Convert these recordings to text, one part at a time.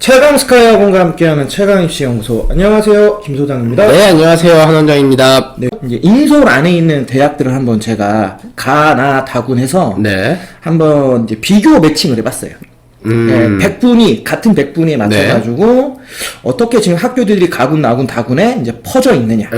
최강스카이학원과 함께하는 최강입시연구소. 안녕하세요, 김소장입니다. 네, 안녕하세요, 한원장입니다. 네, 이제 인서울 안에 있는 대학들을 한번 제가 가나 다군해서 네. 한번 이제 비교 매칭을 해봤어요. 네, 100분이 같은 100분에 맞춰가지고 어떻게 지금 학교들이 가군, 나군, 다군에 이제 퍼져 있느냐.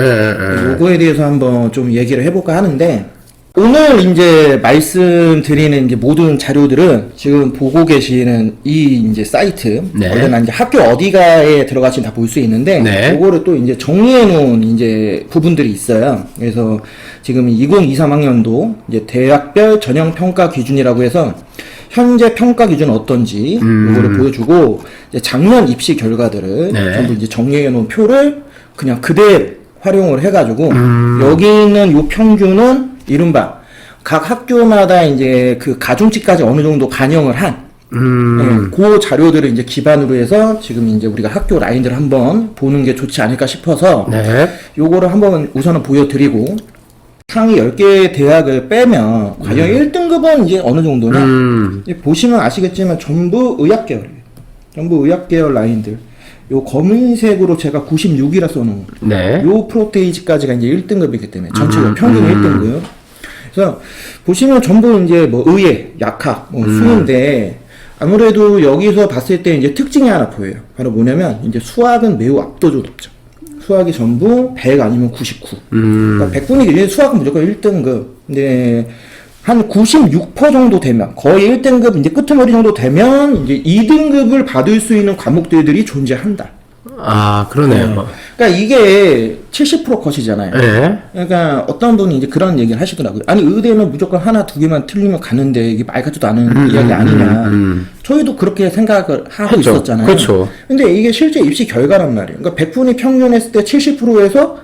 요거에 대해서 한번 좀 얘기를 해볼까 하는데. 오늘 이제 말씀드리는 이제 모든 자료들은 지금 보고 계시는 이 이제 사이트, 원래는 이제 학교 어디가에 들어가시면 다 볼 수 있는데, 그거를 또 이제 정리해 놓은 이제 부분들이 있어요. 그래서 지금 2023학년도 이제 대학별 전형 평가 기준이라고 해서 현재 평가 기준은 어떤지 그거를 보여주고, 이제 작년 입시 결과들을 전부 이제 정리해 놓은 표를 그냥 그대로 활용을 해가지고, 여기 있는 요 평균은 이른바 각 학교마다 이제 그 가중치까지 어느 정도 반영을 한 그 자료들을 이제 기반으로 해서 지금 이제 우리가 학교 라인들을 한번 보는 게 좋지 않을까 싶어서 요거를 한번 우선은 보여드리고, 상위 10개 대학을 빼면 과연 1등급은 이제 어느 정도냐, 이제 보시면 아시겠지만 전부 의학계열이에요. 전부 의학계열 라인들. 요 검은색으로 제가 96이라 써놓은 요 프로테이지까지가 이제 1등급이기 때문에 전체가 평균 1등급. 그래서 보시면 전부 이제 뭐 의예, 약학, 뭐 수인데, 아무래도 여기서 봤을 때 이제 특징이 하나 보여요. 바로 뭐냐면 이제 수학은 매우 압도적으로 높죠. 수학이 전부 100 아니면 99. 그러니까 100분이 이제 수학은 무조건 1등급. 근데 한 96% 정도 되면, 거의 1등급 이제 끄트머리 정도 되면 이제 2등급을 받을 수 있는 과목들이 존재한다. 아, 그러네요. 그러니까 이게 70% 컷이잖아요. 그러니까 어떤 분이 이제 그런 얘기를 하시더라고요. 아니, 의대는 무조건 하나, 두 개만 틀리면 가는데 이게 말 같지도 않은 이야기 아니냐. 저희도 그렇게 생각을 하고 있었잖아요. 그렇죠. 근데 이게 실제 입시 결과란 말이에요. 그러니까 100분이 평균했을 때 70%에서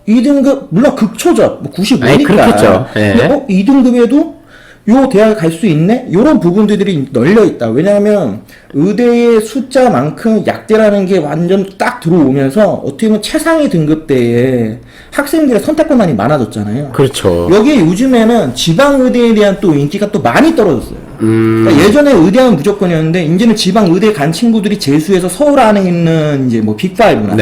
2등급, 물론 극초죠. 뭐 95니까. 그렇겠죠. 근데 2등급에도 요 대학에 갈 수 있네? 요런 부분들이 널려 있다. 왜냐하면 의대의 숫자만큼 약대라는 게 완전 딱 들어오면서 어떻게 보면 최상위 등급대에 학생들의 선택권만이 많아졌잖아요. 그렇죠. 여기에 요즘에는 지방의대에 대한 또 인기가 또 많이 떨어졌어요. 그러니까 예전에 의대하면 무조건이었는데, 이제는 지방의대 간 친구들이 재수해서 서울 안에 있는 이제 뭐 빅5나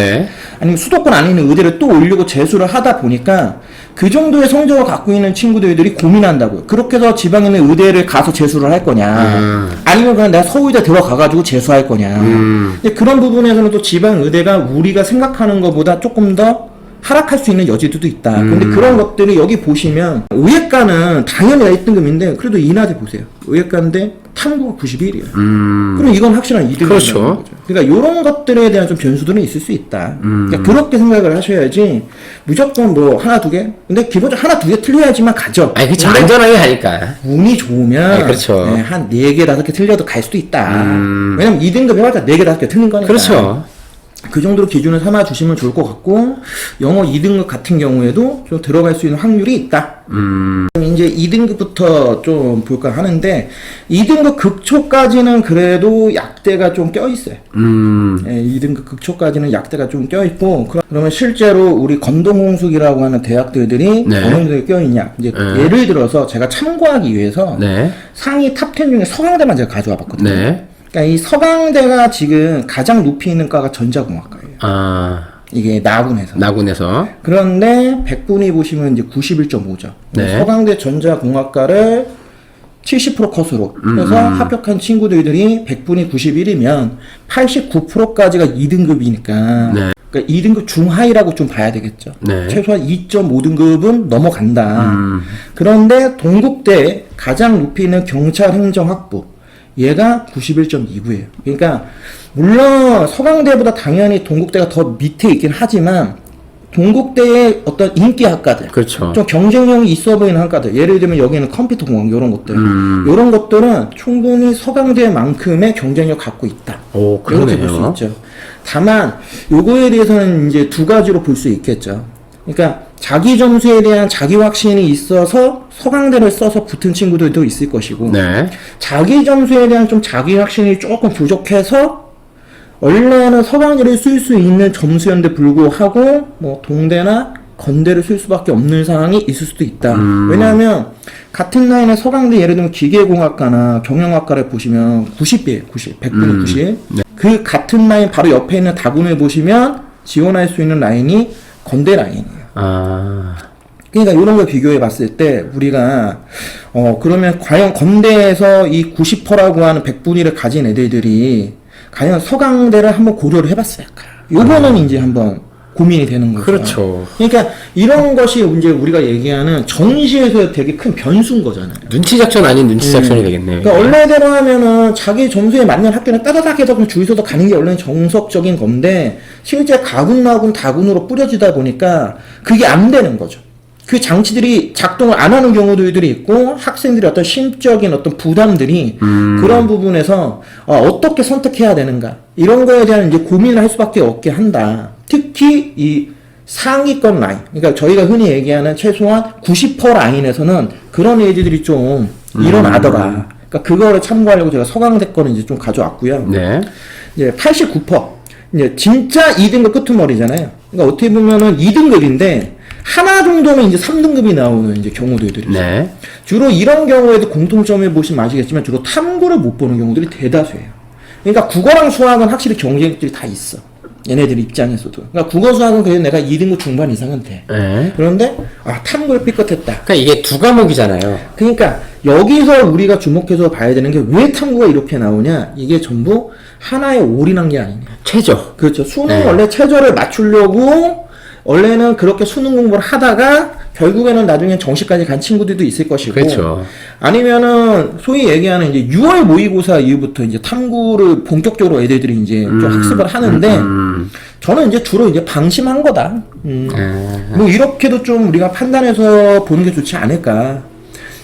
아니면 수도권 안에 있는 의대를 또 올리고 재수를 하다 보니까 그 정도의 성적을 갖고 있는 친구들이 고민한다고요. 그렇게 해서 지방에 있는 의대를 가서 재수를 할 거냐, 아니면 그냥 내가 서울대 들어가가지고 재수할 거냐. 근데 그런 부분에서는 또 지방의대가 우리가 생각하는 것보다 조금 더 하락할 수 있는 여지도 있다. 근데 그런 것들이 여기 보시면, 의예과는 당연히 1등급인데 그래도 인하대 보세요. 의예과인데 탐구가 91이에요. 그럼 이건 확실한 2등급이라는 거죠. 그러니까 이런 것들에 대한 좀 변수들은 있을 수 있다. 그러니까 그렇게 생각을 하셔야지 무조건 뭐 하나 두 개. 근데 기본적으로 하나 두 개 틀려야지만 가죠. 아니, 그쵸. 안전하게 가니까. 운이 좋으면 그렇죠. 한 4개, 5개 틀려도 갈 수도 있다. 왜냐면 2등급 해봤자 4개, 5개 틀린 거니까. 그렇죠. 그 정도로 기준을 삼아 주시면 좋을 것 같고, 영어 2등급 같은 경우에도 좀 들어갈 수 있는 확률이 있다. 이제 2등급부터 좀 볼까 하는데, 2등급 극초까지는 그래도 약대가 좀 껴있어요. 2등급 극초까지는 약대가 좀 껴있고, 그러면 실제로 우리 건동홍숙이라고 하는 대학들이 어느 정도 껴있냐. 이제 예를 들어서 제가 참고하기 위해서 상위 탑 10 중에 서강대만 제가 가져와 봤거든요. 그러니까 이 서강대가 지금 가장 높이 있는 과가 전자공학과예요. 이게 나군에서. 그런데 100분위 보시면 이제 91.5점. 서강대 전자공학과를 70% 컷으로 해서 합격한 친구들이 100분위 91이면 89%까지가 2등급이니까. 그러니까 2등급 중하위라고 좀 봐야 되겠죠. 최소한 2.5등급은 넘어간다. 그런데 동국대 가장 높이 있는 경찰행정학부, 얘가 91.29예요. 그러니까 물론 서강대보다 당연히 동국대가 더 밑에 있긴 하지만, 동국대의 어떤 인기 학과들, 좀 경쟁력이 있어 보이는 학과들, 예를 들면 여기는 컴퓨터공학 이런 것들, 이런 것들은 충분히 서강대만큼의 경쟁력 갖고 있다. 이렇게 볼 수 있죠. 다만 요거에 대해서는 이제 두 가지로 볼 수 있겠죠. 그러니까 자기 점수에 대한 자기 확신이 있어서 서강대를 써서 붙은 친구들도 있을 것이고, 자기 점수에 대한 좀 자기 확신이 조금 부족해서 원래는 서강대를 쓸 수 있는 점수였는데 불구하고 뭐 동대나 건대를 쓸 수밖에 없는 상황이 있을 수도 있다. 왜냐하면 같은 라인의 서강대 예를 들면 기계공학과나 경영학과를 보시면 90이에요. 90. 100분의 90. 그 같은 라인 바로 옆에 있는 다군을 보시면 지원할 수 있는 라인이 건대 라인이에요. 아, 그러니까 이런 걸 비교해 봤을 때 우리가 그러면 과연 건대에서 이 90%라고 하는 백분위를 가진 애들이 과연 서강대를 한번 고려를 해봤을까? 요거는 이제 한번 고민이 되는 거죠. 그렇죠. 그러니까 이런 것이 이제 우리가 얘기하는 정시에서 되게 큰 변수인 거잖아요. 눈치 작전 아닌 눈치 작전이 되겠네요. 그러니까 원래대로 하면은 자기 점수에 맞는 학교는 따다닥 해서 그냥 줄 서서 가는 게 원래는 정석적인 건데 실제 가군, 나군, 다군으로 뿌려지다 보니까 그게 안 되는 거죠. 그 장치들이 작동을 안 하는 경우들이 있고 학생들이 어떤 심적인 어떤 부담들이 그런 부분에서 어떻게 선택해야 되는가 이런 거에 대한 이제 고민을 할 수밖에 없게 한다. 특히 이 상위권 라인, 그러니까 저희가 흔히 얘기하는 최소한 90% 라인에서는 그런 애들이 좀 일어나더라. 그러니까 그거를 참고하려고 제가 서강대 거는 이제 좀 가져왔고요. 네. 이제 89%. 이제 진짜 2등급 끄트머리잖아요. 그러니까 어떻게 보면은 2등급인데 하나 정도는 이제 3등급이 나오는 이제 경우들이 있어요. 네. 주로 이런 경우에도 공통점을 보시면 아시겠지만 주로 탐구를 못 보는 경우들이 대다수예요. 그러니까 국어랑 수학은 확실히 경쟁들이 다 있어. 얘네들 입장에서도. 그러니까 국어 수학은 그래도 내가 2등급 중반 이상은 돼. 네. 그런데 탐구를 삐끗했다. 그러니까 이게 두 과목이잖아요. 그러니까 여기서 우리가 주목해서 봐야 되는 게 왜 탐구가 이렇게 나오냐? 이게 전부 하나에 올인한 게 아니냐. 최저. 그렇죠. 수능 네. 원래 최저를 맞추려고 원래는 그렇게 수능 공부를 하다가 결국에는 나중에 정시까지 간 친구들도 있을 것이고. 그렇죠. 아니면은 소위 얘기하는 이제 6월 모의고사 이후부터 이제 탐구를 본격적으로 애들이 이제 좀 학습을 하는데 저는 이제 주로 이제 방심한 거다. 뭐 이렇게도 좀 우리가 판단해서 보는 게 좋지 않을까.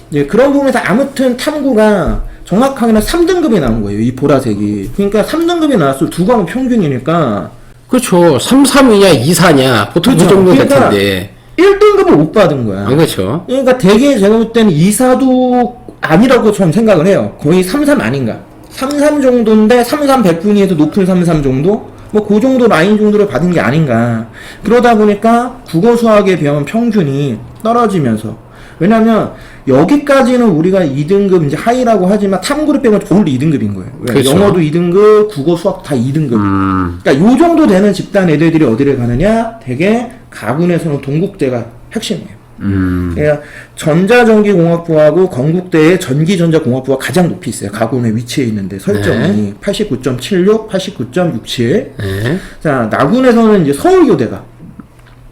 이제 그런 부분에서 아무튼 탐구가 정확하게는 3등급이 나온 거예요. 이 보라색이. 그러니까 3등급이 나왔을 두 과목 평균이니까. 그렇죠. 3, 3이냐, 2, 4냐. 보통 그렇죠. 그 정도 될 그러니까 텐데. 1등급을 못 받은 거야. 아, 그렇죠. 그러니까 되게 제가 볼 때는 2, 4도 아니라고 저는 생각을 해요. 거의 3, 3 아닌가. 3, 3 정도인데 3, 3 100분위에서 높은 3, 3 정도? 뭐 그 정도 라인 정도를 받은 게 아닌가. 그러다 보니까 국어 수학에 비하면 평균이 떨어지면서 왜냐면 여기까지는 우리가 2등급 이제 하이라고 하지만 탐구를 빼면 올 2등급인 거예요. 그렇죠. 영어도 2등급, 국어 수학 다 2등급. 그러니까 요 정도 되는 집단 애들이 어디를 가느냐? 되게 가군에서는 동국대가 핵심이에요. 그러니까 전자전기공학부하고 건국대의 전기전자공학부가 가장 높이 있어요. 가군에 위치해 있는데 설정이 89.76, 89.67. 네. 자, 나군에서는 이제 서울교대가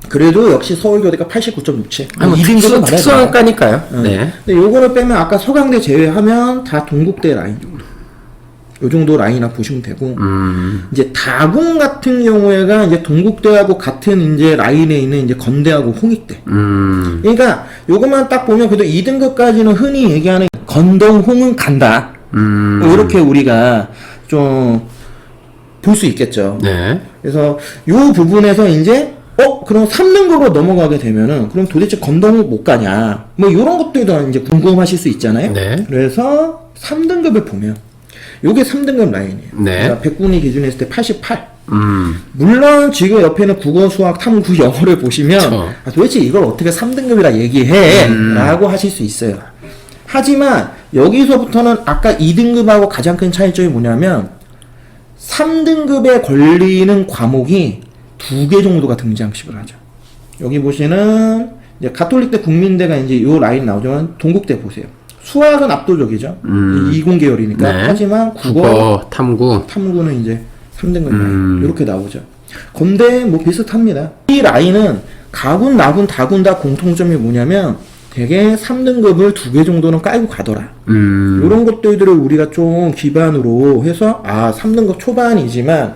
그래도 역시 서울교대가 89.67. 아, 뭐 2등급은 특수한 과니까요. 네. 근데 요거를 빼면 아까 서강대 제외하면 다 동국대 라인 정도. 요 정도 라인이나 보시면 되고. 이제 다군 같은 경우에가 이제 동국대하고 같은 이제 라인에 있는 이제 건대하고 홍익대. 그러니까 요것만 딱 보면 그래도 2등급까지는 흔히 얘기하는 건동 홍은 간다. 뭐 이렇게 우리가 좀 볼 수 있겠죠. 네. 그래서 요 부분에서 이제 그럼 3등급으로 넘어가게 되면은 그럼 도대체 건동을 못 가냐 뭐 이런 것들도 이제 궁금하실 수 있잖아요. 네. 그래서 3등급을 보면 요게 3등급 라인이에요. 네. 그러니까 백분위 기준에 했을 때 88. 물론 지금 옆에는 국어, 수학, 탐구, 영어를 보시면 그쵸. 도대체 이걸 어떻게 3등급이라 얘기해 라고 하실 수 있어요. 하지만 여기서부터는 아까 2등급하고 가장 큰 차이점이 뭐냐면 3등급에 걸리는 과목이 2개 정도가 등장식을 하죠. 여기 보시는 이제 가톨릭대 국민대가 이제 요 라인 나오지만 동국대 보세요. 수학은 압도적이죠. 20계열이니까. 네. 하지만 국어, 탐구. 탐구는 이제 3등급 라인 이렇게 나오죠. 건대 뭐 비슷합니다. 이 라인은 가군, 나군, 다군 다 공통점이 뭐냐면 되게 3등급을 2개 정도는 깔고 가더라. 이런 것들을 우리가 좀 기반으로 해서 3등급 초반이지만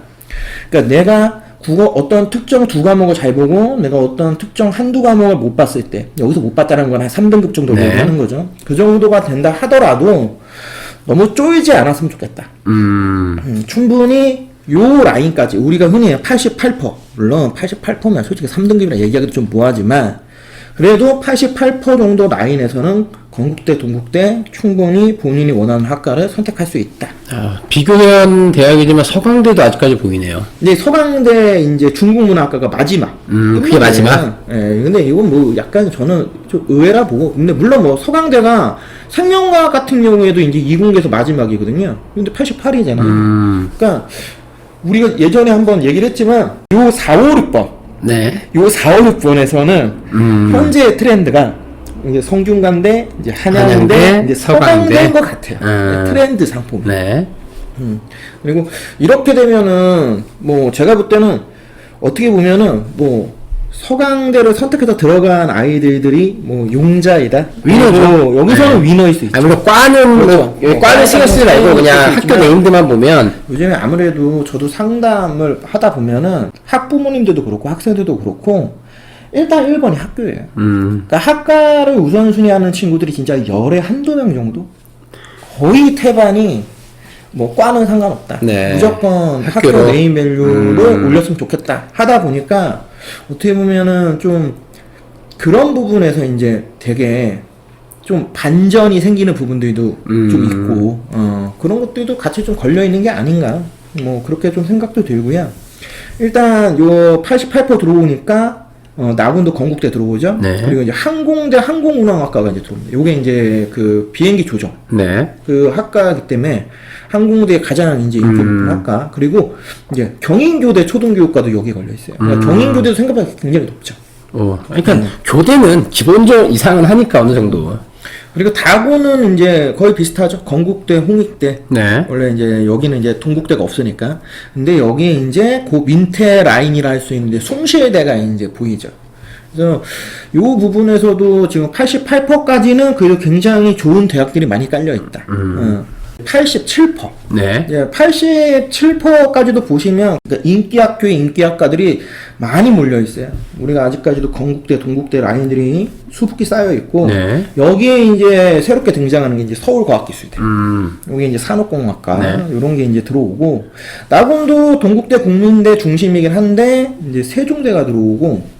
그러니까 내가 국어 어떤 특정 2과목을 잘 보고 내가 어떤 특정 1, 2과목을 못 봤을 때 여기서 못 봤다는 건 한 3등급 정도 네. 얘기하는 거죠. 그 정도가 된다 하더라도 너무 쪼이지 않았으면 좋겠다. 충분히 요 라인까지 우리가 흔히 88% 물론 88%면 솔직히 3등급이라 얘기하기도 좀 뭐하지만 그래도 88% 정도 라인에서는 건국대, 동국대 충분히 본인이 원하는 학과를 선택할 수 있다. 비교된 대학이지만 서강대도 아직까지 보이네요. 근데 서강대 이제 중국문화학과가 마지막. 그게 마지막? 예, 근데 이건 뭐 약간 저는 좀 의외라 보고. 근데 물론 뭐 서강대가 생명과학 같은 경우에도 이제 20개에서 마지막이거든요. 근데 88이잖아요. 그러니까 우리가 예전에 한번 얘기를 했지만 요 4, 5, 6번 네. 요 4, 5, 6번에서는 현재 트렌드가 이제 성균관대, 이제 한양대, 이제 서강대인 것 같아요. 트렌드 상품. 네. 그리고 이렇게 되면은 뭐 제가 볼 때는 어떻게 보면은 뭐 서강대를 선택해서 들어간 아이들이 뭐 용자이다. 위너죠. 여기서는 위너일 수 있죠. 물론 과는 그렇죠. 뭐 과는 신경 쓰지 말고 그냥 학교 네임드만 보면 요즘에 아무래도 저도 상담을 하다 보면은 학부모님들도 그렇고 학생들도 그렇고 일단 1번이 학교예요. 그러니까 학과를 우선순위하는 친구들이 진짜 열에 한두 명 정도? 거의 태반이 뭐 과는 상관없다. 네. 무조건 학교로. 학교 네임밸류를 올렸으면 좋겠다. 하다 보니까 어떻게 보면은 좀 그런 부분에서 이제 되게 좀 반전이 생기는 부분들도 좀 있고 그런 것들도 같이 좀 걸려 있는 게 아닌가 뭐 그렇게 좀 생각도 들고요. 일단 요 88% 들어오니까 나군도 건국대 들어오죠. 네. 그리고 이제 항공대 항공운항학과가 이제 들어옵니다. 요게 이제 그 비행기 조종 네. 그 학과이기 때문에 항공대에 가장 이제 인기 높은 학과. 그리고 이제 경인교대 초등교육과도 여기 걸려 있어요. 그러니까 경인교대도 생각보다 굉장히 높죠. 그러니까 교대는 기본적 이상은 하니까 어느 정도. 그리고 다고는 이제 거의 비슷하죠. 건국대, 홍익대. 네. 원래 이제 여기는 이제 동국대가 없으니까. 근데 여기에 이제 그 민태 라인이라 할 수 있는데 숭실대가 이제 보이죠. 그래서 요 부분에서도 지금 88%까지는 그래도 굉장히 좋은 대학들이 많이 깔려 있다. 87%. 네. 예, 87%까지도 보시면 그러니까 인기학교의 인기학과들이 많이 몰려 있어요. 우리가 아직까지도 건국대, 동국대 라인들이 수북히 쌓여 있고 네. 여기에 이제 새롭게 등장하는 게 이제 서울과학기술대. 여기 이제 산업공학과 네. 이런 게 이제 들어오고 나군도 동국대, 국민대 중심이긴 한데 이제 세종대가 들어오고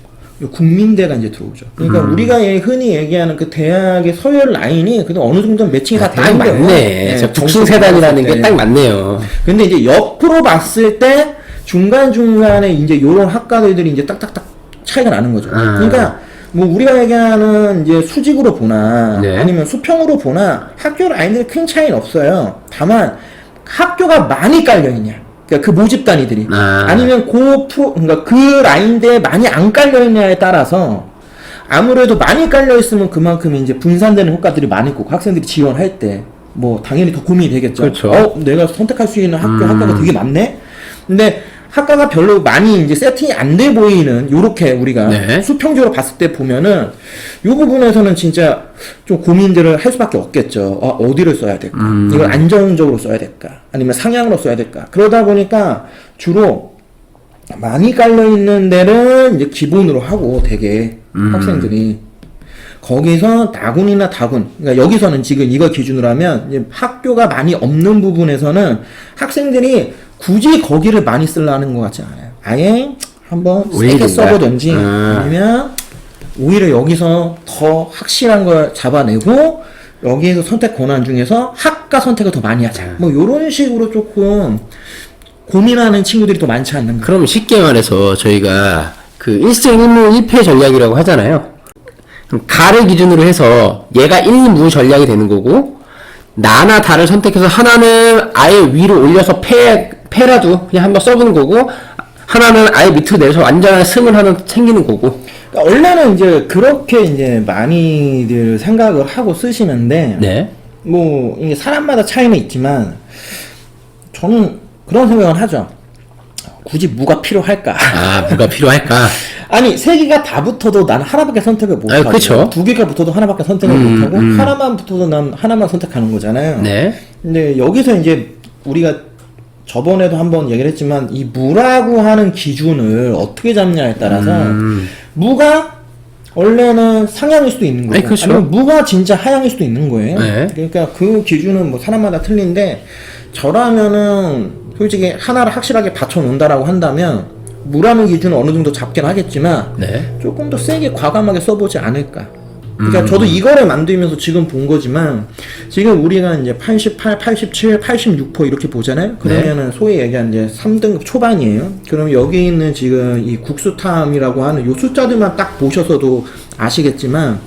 국민대가 이제 들어오죠. 그러니까 우리가 흔히 얘기하는 그 대학의 서열 라인이 그래도 어느 정도 매칭이 다 딱 되는 거예요. 맞네. 저 북승세단이라는 게 딱 맞네요. 근데 이제 옆으로 봤을 때 중간중간에 이제 요런 학과들이 이제 딱딱딱 차이가 나는 거죠. 그러니까 뭐 우리가 얘기하는 이제 수직으로 보나 네. 아니면 수평으로 보나 학교 라인들이 큰 차이는 없어요. 다만 학교가 많이 깔려 있냐. 그러니까 그 모집 단위들이 아니면 그러니까 그 라인대에 많이 안 깔려 있냐에 따라서 아무래도 많이 깔려 있으면 그만큼 이제 분산되는 효과들이 많을 거고 학생들이 지원할 때 뭐 당연히 더 고민이 되겠죠. 그렇죠. 내가 선택할 수 있는 학과가 되게 많네. 근데 학과가 별로 많이 이제 세팅이 안 돼 보이는 요렇게 우리가 네. 수평적으로 봤을 때 보면은 요 부분에서는 진짜 좀 고민들을 할 수밖에 없겠죠. 어디를 써야 될까? 이걸 안정적으로 써야 될까? 아니면 상향으로 써야 될까? 그러다 보니까 주로 많이 깔려 있는 데는 이제 기본으로 하고 되게 학생들이 거기서 나군이나 다군, 그러니까 여기서는 지금 이걸 기준으로 하면 이제 학교가 많이 없는 부분에서는 학생들이 굳이 거기를 많이 쓰려는 것 같지 않아요. 아예 한번 세게 써보든지 아니면 오히려 여기서 더 확실한 걸 잡아내고 여기에서 선택 권한 중에서 학과 선택을 더 많이 하자. 뭐 이런 식으로 조금 고민하는 친구들이 더 많지 않는가. 그럼 쉽게 말해서 저희가 그 1승 1무 1패 전략이라고 하잖아요. 그럼 가를 기준으로 해서 얘가 1무 전략이 되는 거고 나나 다를 선택해서 하나는 아예 위로 올려서 패라도 그냥 한번 써보는 거고 하나는 아예 밑으로 내려서 완전한 승을 하는 생기는 거고. 그러니까 원래는 이제 그렇게 이제 많이들 생각을 하고 쓰시는데 네. 뭐 이게 사람마다 차이는 있지만 저는 그런 생각을 하죠. 굳이 무가 필요할까? 무가 필요할까? 아니 세 개가 다 붙어도 난 하나밖에 선택을 못 하고 그쵸. 두 개가 붙어도 하나밖에 선택을 못 하고 하나만 붙어도 난 하나만 선택하는 거잖아요. 네. 근데 여기서 이제 우리가 저번에도 한번 얘기를 했지만 이 무라고 하는 기준을 어떻게 잡냐에 따라서 무가 원래는 상향일 수도 있는 거고 그쵸. 아니면 무가 진짜 하향일 수도 있는 거예요. 네. 그러니까 그 기준은 뭐 사람마다 틀린데 저라면은 솔직히 하나를 확실하게 받쳐놓는다라고 한다면 무라는 기준은 어느 정도 잡긴 하겠지만 네. 조금 더 세게 과감하게 써보지 않을까. 그러니까 저도 이거를 만들면서 지금 본 거지만 지금 우리가 이제 88, 87, 86% 이렇게 보잖아요. 그러면은 소위 얘기하는 이제 3등급 초반이에요. 그럼 여기 있는 지금 이 국수탐이라고 하는 요 숫자들만 딱 보셔서도 아시겠지만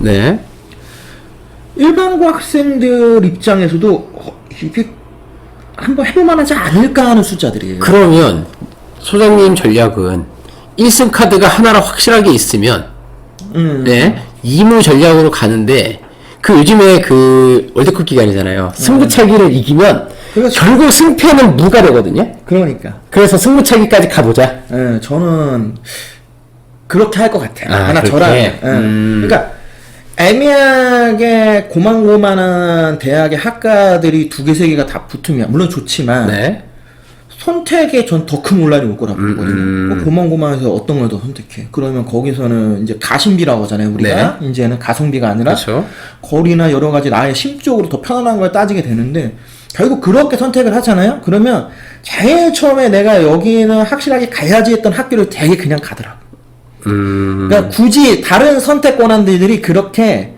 한번 해볼만하지 않을까 하는 숫자들이에요. 그러면 소장님 전략은 1승 카드가 하나라 확실하게 있으면 네, 2무 전략으로 가는데 그 요즘에 그 월드컵 기간이잖아요. 승부차기를 이기면 그렇죠. 결국 승패는 무가 되거든요. 그러니까. 그래서 승부차기까지 가보자. 예, 저는 그렇게 할 것 같아요. 아, 하나 그렇게? 저랑. 예. 그러니까 애매하게 고만고만한 대학의 학과들이 두 개, 세 개가 다 붙으면 물론 좋지만 네. 선택에 전 더 큰 논란이 올 거라고 보거든요. 고만고만해서 어떤 걸 더 선택해? 그러면 거기서는 이제 가심비라고 하잖아요. 우리가 이제는 가성비가 아니라 그렇죠. 거리나 여러 가지 나의 심적으로 더 편안한 걸 따지게 되는데 결국 그렇게 선택을 하잖아요. 그러면 제일 처음에 내가 여기는 확실하게 가야지 했던 학교를 되게 그냥 가더라고. 그러니까 굳이 다른 선택 권한들이 그렇게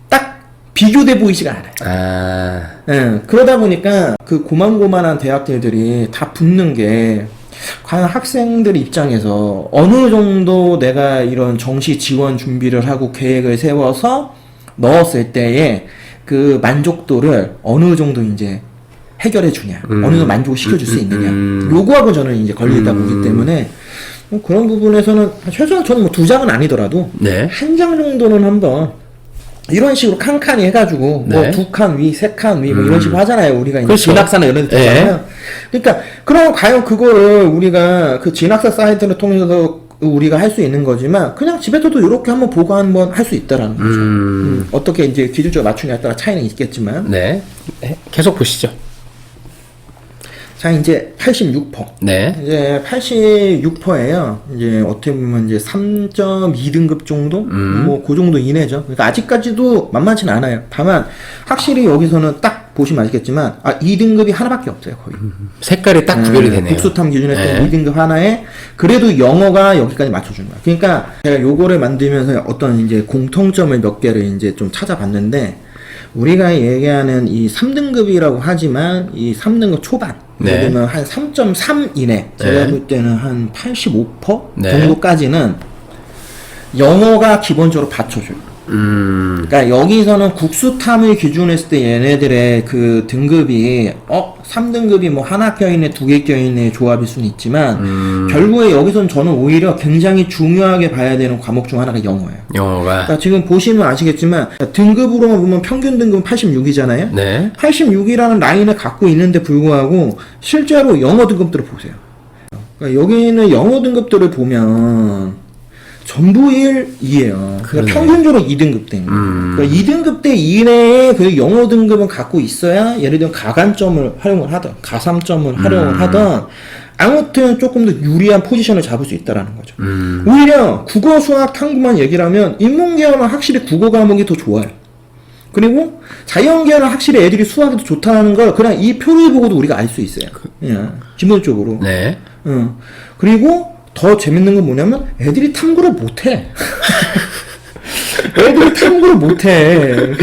딱 비교돼 보이지가 않아요. 아, 예, 그러다 보니까 그 고만고만한 대학들이 다 붙는 게 과연 학생들 입장에서 어느 정도 내가 이런 정시 지원 준비를 하고 계획을 세워서 넣었을 때에 그 만족도를 어느 정도 이제 해결해 주냐, 어느 정도 만족을 시켜줄 수 있느냐, 요거하고 저는 이제 걸려있다 보기 때문에 뭐 그런 부분에서는 최소한 저는 뭐 2장은 아니더라도 네. 1장 정도는 한번 이런 식으로 칸칸이 해가지고 네. 뭐 2칸 위, 3칸 위 뭐 이런 식으로 하잖아요. 우리가 이제 그렇죠. 진학사나 이런 데 있잖아요. 그러니까 그럼 과연 그거를 우리가 그 진학사 사이트를 통해서 우리가 할 수 있는 거지만 그냥 집에서도 이렇게 한번 보고 한번 할 수 있다라는 거죠. 어떻게 이제 기준적으로 맞추냐에 따라 차이는 있겠지만 네. 계속 보시죠. 자 이제 86%. 네. 이제 86%예요. 이제 어떻게 보면 이제 3.2등급 정도? 뭐 그 정도 이내죠. 그러니까 아직까지도 만만치는 않아요. 다만 확실히 여기서는 딱 보시면 아시겠지만 2등급이 하나밖에 없어요, 거의. 색깔이 딱 구별이 되네요. 국수탐 기준에 네. 2등급 하나에 그래도 영어가 여기까지 맞춰준 거야. 그러니까 제가 요거를 만들면서 어떤 이제 공통점을 몇 개를 이제 좀 찾아봤는데 우리가 얘기하는 이 3등급이라고 하지만 이 3등급 초반 네. 예를 들면 한 3.3 이내 제가 볼 때는 한 85% 네. 정도까지는 영어가 기본적으로 받쳐줘요. 그러니까 여기서는 국수탐을 기준으로 했을 때 얘네들의 그 등급이 3등급이 뭐 하나 껴있네, 2개 껴있네 조합일 수는 있지만 결국에 여기서는 저는 오히려 굉장히 중요하게 봐야 되는 과목 중 하나가 영어예요. 영어가. 그러니까 지금 보시면 아시겠지만 등급으로만 보면 평균 등급은 86이잖아요. 네. 86이라는 라인을 갖고 있는데 불구하고 실제로 영어 등급들을 보세요. 그러니까 여기는 영어 등급들을 보면 전부 1, 2예요. 그러니까 평균적으로 2등급 대. 그러니까 2등급 대 이내에 그 영어 등급은 갖고 있어야 예를 들면 가간점을 활용을 하던, 가삼점을 활용을 하던 아무튼 조금 더 유리한 포지션을 잡을 수 있다라는 거죠. 오히려 국어, 수학, 탐구만 얘기를 하면 인문계열은 확실히 국어 과목이 더 좋아요. 그리고 자연계열은 확실히 애들이 수학이 더 좋다는 걸 그냥 이 표를 보고도 우리가 알 수 있어요. 그냥 기본적으로. 네. 그리고 더 재밌는 건 뭐냐면 애들이 탐구를 못해. 애들이 탐구를 못해.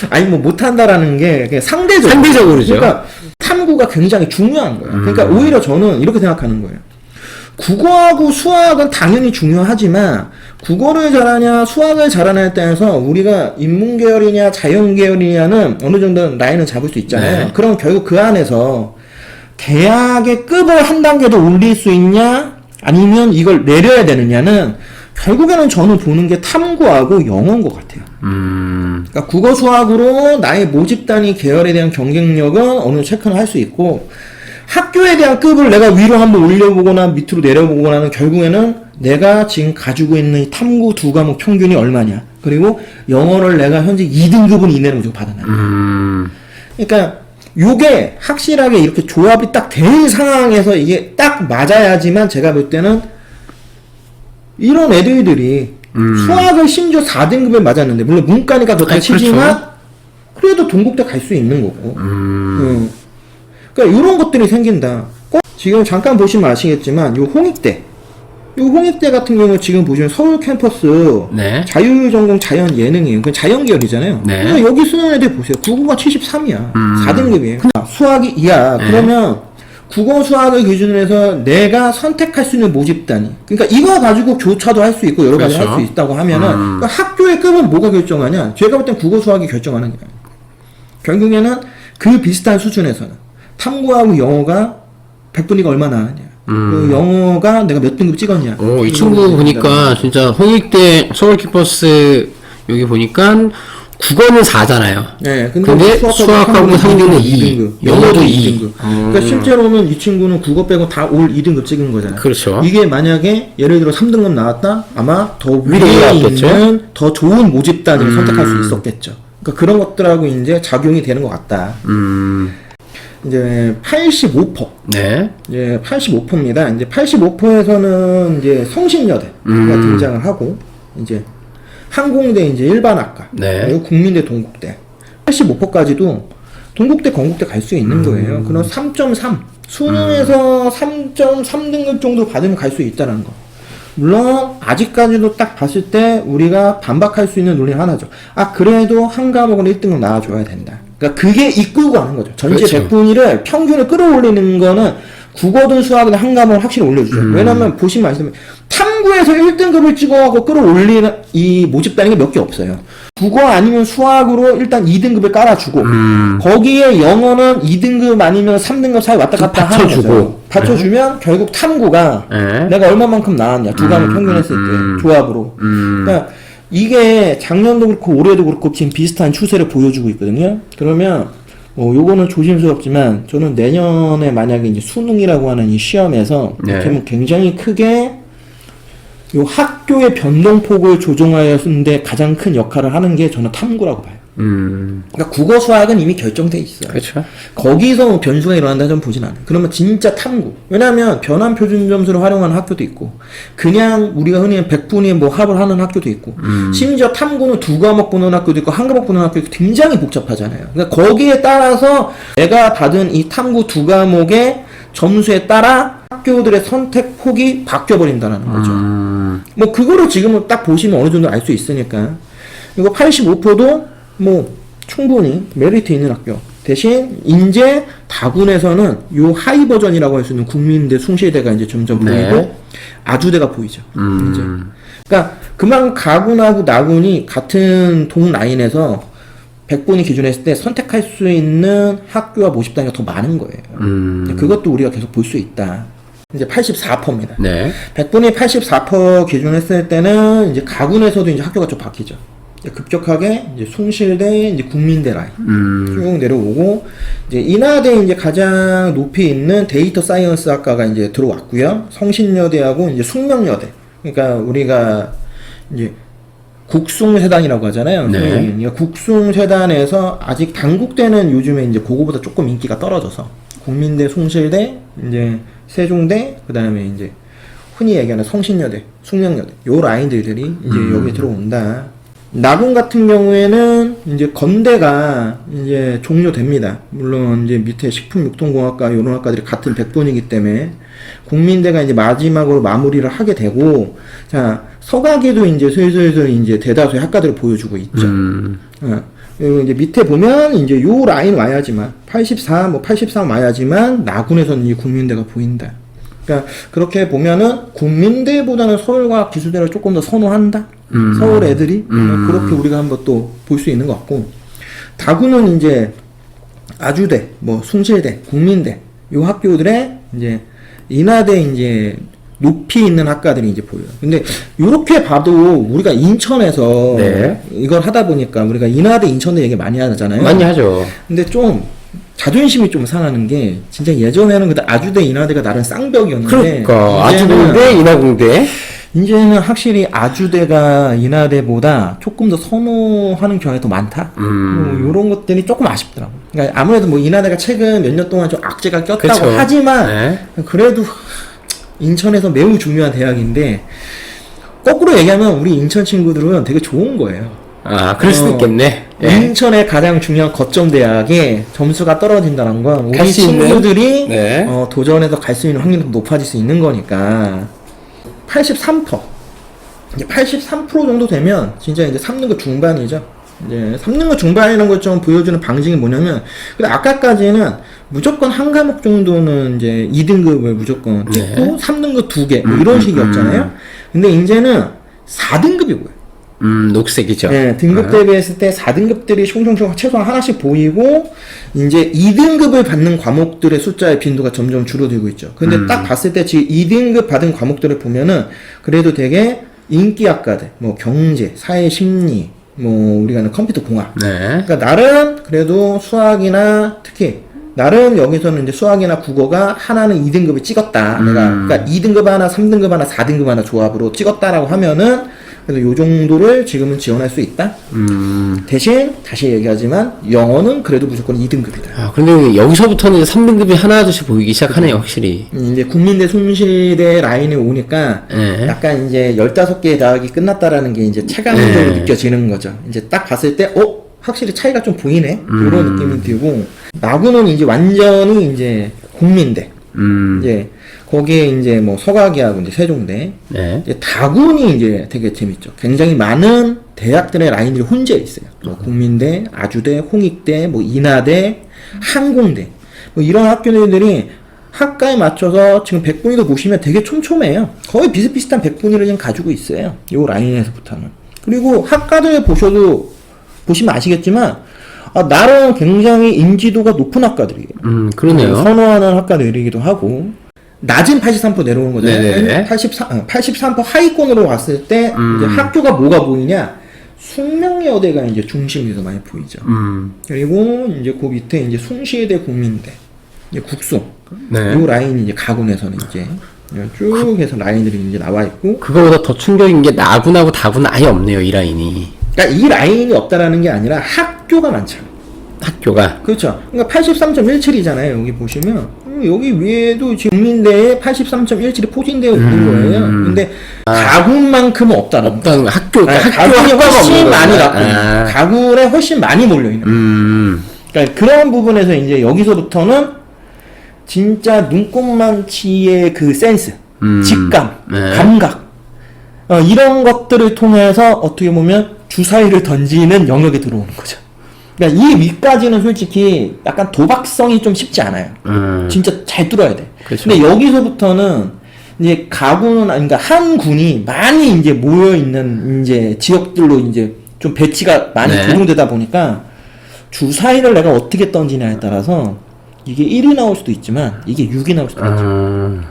아니 뭐 못한다라는 게 그냥 상대적으로죠. 그러니까 탐구가 굉장히 중요한 거예요. 그러니까 오히려 저는 이렇게 생각하는 거예요. 국어하고 수학은 당연히 중요하지만 국어를 잘하냐 수학을 잘하냐에 따라서 우리가 인문계열이냐 자연계열이냐는 어느 정도 라인을 잡을 수 있잖아요. 네. 그럼 결국 그 안에서 대학의 급을 한 단계 더 올릴 수 있냐 아니면 이걸 내려야 되느냐는 결국에는 저는 보는 게 탐구하고 영어인 것 같아요. 그러니까 국어 수학으로 나의 모집 단위 계열에 대한 경쟁력은 어느 정도 체크는 할 수 있고 학교에 대한 급을 내가 위로 한번 올려보거나 밑으로 내려보거나는 결국에는 내가 지금 가지고 있는 이 탐구 2과목 평균이 얼마냐 그리고 영어를 내가 현재 2등급은 이내로 무조건 받아놔요. 그러니까 요게 확실하게 이렇게 조합이 딱 된 상황에서 이게 딱 맞아야지만 제가 볼 때는 이런 애들이 수학을 심지어 4등급에 맞았는데 물론 문과니까 그렇다 치지만 그래도 동국대 갈 수 있는 거고 그러니까 이런 것들이 생긴다. 지금 잠깐 보시면 아시겠지만 요 홍익대 같은 경우 지금 보시면 서울 캠퍼스 네. 자유전공 자연예능이에요. 그건 자연계열이잖아요. 네. 근데 여기 쓰는 애들 보세요. 국어가 73이야. 4등급이에요. 수학이 2야. 그러면 국어 수학을 기준으로 해서 내가 선택할 수 있는 모집 단위. 그러니까 이거 가지고 교차도 할 수 있고 여러 가지 그렇죠. 할 수 있다고 하면은 그러니까 학교의 급은 뭐가 결정하냐? 제가 볼 땐 국어 수학이 결정하는 거예요. 결국에는 그 비슷한 수준에서는 탐구하고 영어가 100분위가 얼마 나왔냐. 그리고 영어가 내가 몇 등급 찍었냐. 오, 이 친구 보니까 진짜 홍익대 서울캠퍼스 여기 보니까 국어는 4잖아요. 네, 근데 수학하고 상대는 2, 영어도 2. 그러니까 실제로는 이 친구는 국어 빼고 다 올 2등급 찍은 거잖아요. 그렇죠. 이게 만약에 예를 들어 3등급 나왔다? 아마 더 위에 위에 있겠죠? 있는 더 좋은 모집단을 선택할 수 있었겠죠. 그러니까 그런 것들하고 이제 작용이 되는 것 같다. 이제 85%. 네. 이제 85%입니다. 이제 85%에서는 이제 성신여대가 등장을 하고, 이제 항공대 이제 일반학과, 네. 그리고 국민대 동국대. 85%까지도 동국대, 건국대 갈 수 있는 거예요. 그럼 3.3. 수능에서 3.3등급 정도 받으면 갈 수 있다는 거. 물론 아직까지도 딱 봤을 때 우리가 반박할 수 있는 논리 하나죠. 아, 그래도 한 과목은 1등급 나와줘야 된다. 그러니까 그게 이끌고 가는 거죠. 전체 그렇죠. 100분위를 평균을 끌어올리는 거는 국어든 수학이든 한 과목을 확실히 올려주죠. 왜냐면 보시면 아시다시피 탐구에서 1등급을 찍어가고 끌어올리는 이 모집단이 몇 개 없어요. 국어 아니면 수학으로 일단 2등급을 깔아주고 거기에 영어는 2등급 아니면 3등급 사이 왔다 갔다 하는 거죠. 받쳐주면 결국 탐구가 내가 얼마만큼 나왔냐. 두 과목 평균했을 때 조합으로. 그러니까 이게 작년도 그렇고 올해도 그렇고 지금 비슷한 추세를 보여주고 있거든요. 그러면 요거는 조심스럽지만 저는 내년에 만약에 이제 수능이라고 하는 이 시험에서 이렇게 굉장히 크게 요 학교의 변동폭을 조정하는데 가장 큰 역할을 하는 게 저는 탐구라고 봐요. 그러니까 국어 수학은 이미 결정돼 있어요. 그렇죠. 거기서 변수가 일어난다 좀 보진 않아요. 그러면 진짜 탐구. 왜냐하면 변환 표준 점수를 활용하는 학교도 있고, 그냥 우리가 흔히 100분위 뭐 합을 하는 학교도 있고, 심지어 탐구는 두 과목 보는 학교도 있고, 한 과목 보는 학교도 있고, 굉장히 복잡하잖아요. 그러니까 거기에 따라서 내가 받은 이 탐구 두 과목의 점수에 따라 학교들의 선택 폭이 바뀌어버린다는 거죠. 뭐 그거를 지금은 딱 보시면 어느 정도 알 수 있으니까. 이거 85%도 뭐 충분히 메리트 있는 학교. 대신 이제 다군에서는 요 하이 버전이라고 할 수 있는 국민대, 숭실대가 이제 점점 보이고 아주대가 보이죠. 이제. 그러니까 그만큼 가군하고 나군이 같은 동 라인에서 100분위 기준에 했을 때 선택할 수 있는 학교와 모집단이 더 많은 거예요. 그것도 우리가 계속 볼 수 있다. 이제 84%입니다. 네. 100분위 84% 기준 했을 때는 이제 가군에서도 이제 학교가 좀 바뀌죠. 급격하게 이제 숭실대, 이제 국민대 라인 쭉 내려오고, 이제 인하대 이제 가장 높이 있는 데이터 사이언스 학과가 이제 들어왔고요. 성신여대하고 이제 숙명여대. 그러니까 우리가 이제 국숭세단이라고 하잖아요. 네. 그러니까 국숭세단에서 아직 단국대는 요즘에 이제 그거보다 조금 인기가 떨어져서 국민대, 숭실대, 이제 세종대, 그 다음에 이제 흔히 얘기하는 성신여대, 숙명여대, 요 라인들이 이제 여기에 들어온다. 나군 같은 경우에는 이제 건대가 이제 종료됩니다. 물론 이제 밑에 식품육통공학과 이런 학과들이 같은 100분이기 때문에 국민대가 이제 마지막으로 마무리를 하게 되고, 자, 서가기도 이제 슬슬 이제 대다수의 학과들을 보여주고 있죠. 그리고 이제 밑에 보면 이제 요 라인 와야지만 84, 뭐 83 와야지만 나군에서는 이 국민대가 보인다. 그러니까 그렇게 보면은 국민대보다는 서울과학 기술대를 조금 더 선호한다. 서울 애들이 그렇게 우리가 한번 또 볼 수 있는 것 같고, 다구는 이제 아주대, 뭐 숭실대, 국민대 요 학교들의 이제 인하대 이제 높이 있는 학과들이 이제 보여요. 근데 이렇게 봐도 우리가 인천에서 이걸 하다 보니까 우리가 인하대, 인천대 얘기 많이 하잖아요. 많이 하죠. 근데 좀 자존심이 좀 상하는 게, 진짜 예전에는 그때 아주대, 인하대가 나름 쌍벽이었는데, 그러니까 아주공대, 인하공대. 이제는 확실히 아주대가 인하대보다 조금 더 선호하는 경향이 더 많다. 이런 것들이 조금 아쉽더라고. 그러니까 아무래도 뭐 인하대가 최근 몇 년 동안 좀 악재가 꼈다고 그쵸. 하지만 그래도 인천에서 매우 중요한 대학인데, 거꾸로 얘기하면 우리 인천 친구들은 되게 좋은 거예요. 아, 그럴 수도 있겠네. 인천의 가장 중요한 거점 대학에 점수가 떨어진다는 건 우리 갈수 있는? 친구들이 네. 도전해서 갈 수 있는 확률이 높아질 수 있는 거니까. 83%. 이제 83% 정도 되면 진짜 이제 3등급 중반이죠. 이제 3등급 중반이라는 걸 좀 보여주는 방식이 뭐냐면, 근데 아까까지는 무조건 한 과목 정도는 이제 2등급을 무조건 찍고 3등급 2개 뭐 이런 식이었잖아요. 근데 이제는 4등급이 뭐예요? 녹색이죠. 네, 등급 대비했을 때 4등급들이 숑숑숑 최소한 하나씩 보이고, 이제 2등급을 받는 과목들의 숫자의 빈도가 점점 줄어들고 있죠. 근데 딱 봤을 때 지금 2등급 받은 과목들을 보면은, 그래도 되게 인기 학과들, 뭐 경제, 사회 심리, 뭐 우리가 하는 컴퓨터 공학. 네. 그러니까 나름 그래도 수학이나 특히 나름 여기서는 이제 수학이나 국어가 하나는 2등급을 찍었다. 내가 그러니까 2등급 하나, 3등급 하나, 4등급 하나 조합으로 찍었다라고 하면은 그래서 요 정도를 지금은 지원할 수 있다. 대신 다시 얘기하지만 영어는 그래도 무조건 2등급이다. 아, 근데 여기서부터는 3등급이 하나둘씩 보이기 시작하네요, 확실히. 이제 국민대 숭실대 라인에 오니까 네. 약간 이제 15개의 대학이 끝났다라는 게 이제 체감적으로 네. 느껴지는 거죠. 이제 딱 봤을 때 확실히 차이가 좀 보이네. 이런 느낌이 들고, 나구는 이제 완전히 이제 국민대. 이제 거기에 이제 뭐 서가기하고 이제 세종대. 네. 이제 다군이 이제 되게 재밌죠. 굉장히 많은 대학들의 라인들이 혼재 있어요. 뭐 국민대, 아주대, 홍익대, 뭐 인하대, 항공대. 뭐 이런 학교들이 학과에 맞춰서 지금 백분위도 보시면 되게 촘촘해요. 거의 비슷비슷한 백분위를 지금 가지고 있어요. 요 라인에서부터는. 그리고 학과들 보시면 아시겠지만, 나름 굉장히 인지도가 높은 학과들이에요. 그러네요. 선호하는 학과들이기도 하고, 낮은 83% 내려오는 거잖아요. 네네. 83% 하위권으로 왔을 때, 이제 학교가 뭐가 보이냐? 숙명여대가 이제 중심에서 많이 보이죠. 그리고 이제 그 밑에 이제 숭실대, 국민대, 이제 국송. 네. 요 라인이 이제 가군에서는 이제 쭉 해서 라인들이 이제 나와 있고. 그거보다 더 충격인 게 나군하고 다군은 아예 없네요, 이 라인이. 그러니까 이 라인이 없다라는 게 아니라 학교가 많잖아. 학교가. 그렇죠. 그러니까 83.17이잖아요. 여기 보시면 여기 위에도 지금 국민대에 83.17이 포진되어 있는 거예요. 근데 가군만큼은 없다는 없다는 거. 학교가 가군이 훨씬 많이 갖고 있는 아. 가군에 훨씬 많이 몰려 있는 거예요. 그러니까 그런 부분에서 이제 여기서부터는 진짜 눈꽃만치의 그 센스, 직감, 네. 감각, 이런 것들을 통해서 어떻게 보면 주사위를 던지는 영역에 들어오는 거죠. 그러니까 이 위까지는 솔직히 약간 도박성이 좀 쉽지 않아요. 진짜 잘 뚫어야 돼. 그렇죠. 근데 여기서부터는 이제 가군은, 그러니까 한 군이 많이 이제 모여 있는 이제 지역들로 이제 좀 배치가 많이 네. 조정되다 보니까 주사위를 내가 어떻게 던지냐에 따라서 이게 1이 나올 수도 있지만 이게 6이 나올 수도 있죠.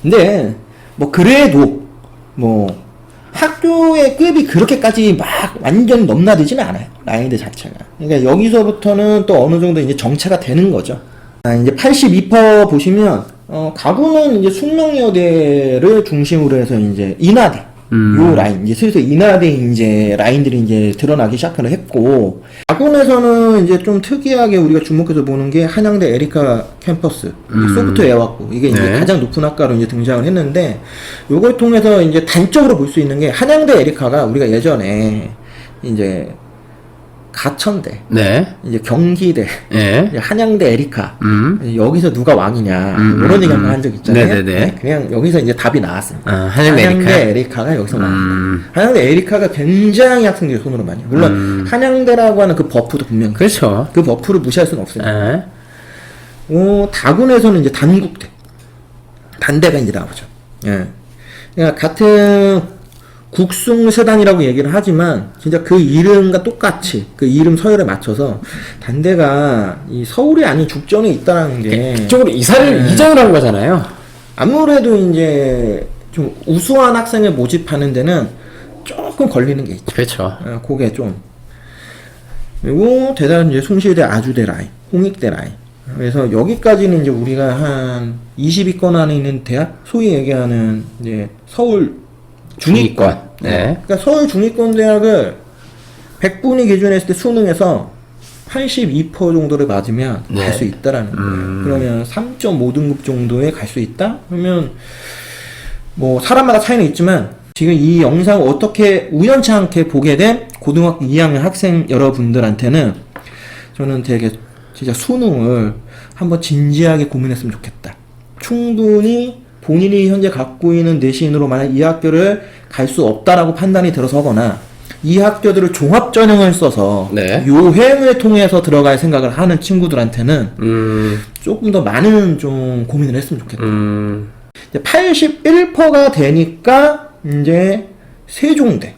근데 뭐 그래도 뭐 학교의 급이 그렇게까지 막 완전 넘나들지는 않아요. 라인들 자체가. 그러니까 여기서부터는 또 어느 정도 이제 정체가 되는 거죠. 이제 82% 보시면 가구는 이제 숙명여대를 중심으로 해서 이제 인하대 요 라인 이제 슬슬 인하대 이제 라인들이 이제 드러나기 시작을 했고, 가군에서는 이제 좀 특이하게 우리가 주목해서 보는 게 한양대 에리카 캠퍼스 소프트웨어학부, 이게 이제 네. 가장 높은 학과로 이제 등장을 했는데, 요걸 통해서 이제 단적으로 볼 수 있는 게 한양대 에리카가 우리가 예전에 이제 가천대, 네. 이제 경기대, 네. 이제 한양대 에리카, 여기서 누가 왕이냐 이런 얘기 한번 한 적 있잖아요. 네네네. 네, 그냥 여기서 이제 답이 나왔습니다. 한양대 에리카. 가 여기서 나왔습니다. 한양대 에리카가 굉장히 학생들이 손으로 많이 해요. 물론 한양대라고 하는 그 버프도 분명히 그렇죠. 그 버프를 무시할 수는 없어요. 네. 다군에서는 이제 단국대, 단대가 이제 나오죠. 예. 그러니까 같은 국숭세단이라고 얘기를 하지만 진짜 그 이름과 똑같이 그 이름 서열에 맞춰서 단대가 이 서울이 아닌 죽전에 있다는 게 그쪽으로 이전을 한 거잖아요. 아무래도 이제 좀 우수한 학생을 모집하는 데는 조금 걸리는 게 있죠. 그렇죠. 그게 좀. 그리고 대단한 이제 숭실대, 아주대 라인, 홍익대 라인. 그래서 여기까지는 이제 우리가 한 20위권 안에 있는 대학, 소위 얘기하는 이제 서울 중위권. 네. 그러니까 서울 중위권 대학을 100분위 기준했을 때 수능에서 82% 정도를 맞으면 네. 갈 수 있다라는 거예요. 그러면 3.5등급 정도에 갈 수 있다? 그러면 뭐 사람마다 차이는 있지만 지금 이 영상을 어떻게 우연치 않게 보게 된 고등학교 2학년 학생 여러분들한테는 저는 되게 진짜 수능을 한번 진지하게 고민했으면 좋겠다. 충분히 본인이 현재 갖고 있는 내신으로 만약 이 학교를 갈 수 없다라고 판단이 들어서거나 이 학교들을 종합 전형을 써서 네. 요행을 통해서 들어갈 생각을 하는 친구들한테는 조금 더 많은 좀 고민을 했으면 좋겠다. 이제 81%가 되니까 이제 세종대.